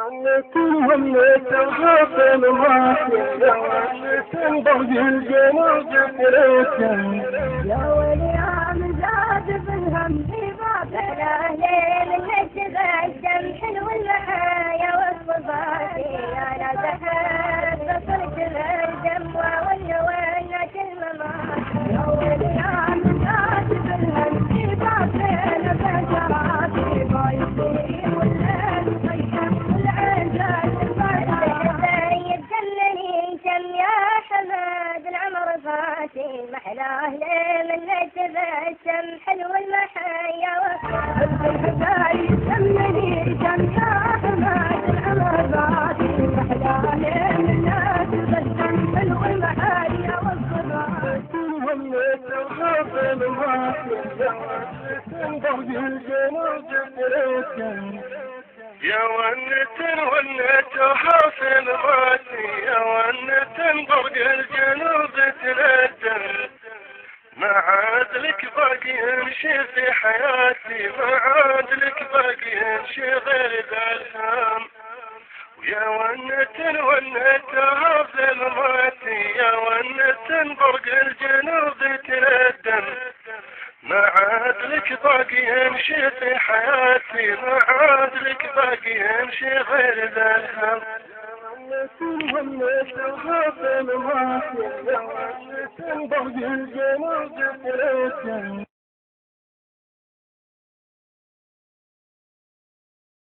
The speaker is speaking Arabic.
وليت الغافل ماشي يا وليت برد الجنود تريتم يا ولي عم زاد بالهم في باب الاهلين نتغشم حلو المحايا والصفاتي انا زحف بصرت الدم والهوانا الممات يا ولي عم زاد بالهم في باب البشراتي بايصير والليل صيحه والعزاز البشرات جنني كم يا حماد العمر فاتي محلاه من نتبسم حلو المحايا والحكاية جنني كم يا حماد العمر فاتي محلاه من نتبسم حلو المحايا والصفات وليت الغافل ماشي يا وليت برد الجنود تريتم يا وليت حاصل ماتي يا وليت برد الجنوب تندم ما عاد لك باقي يمشي في حياتي ما عاد لك باقي يمشي غير ذا الهم يا وليت حاصل ماتي يا وليت برد الجنوب تندم ما عاد لك باقي يمشي في حياتي ما عاد لك باقي يمشي غير ذا الهم وليت الغافل ماشي يا وليت برد الجنود تريتم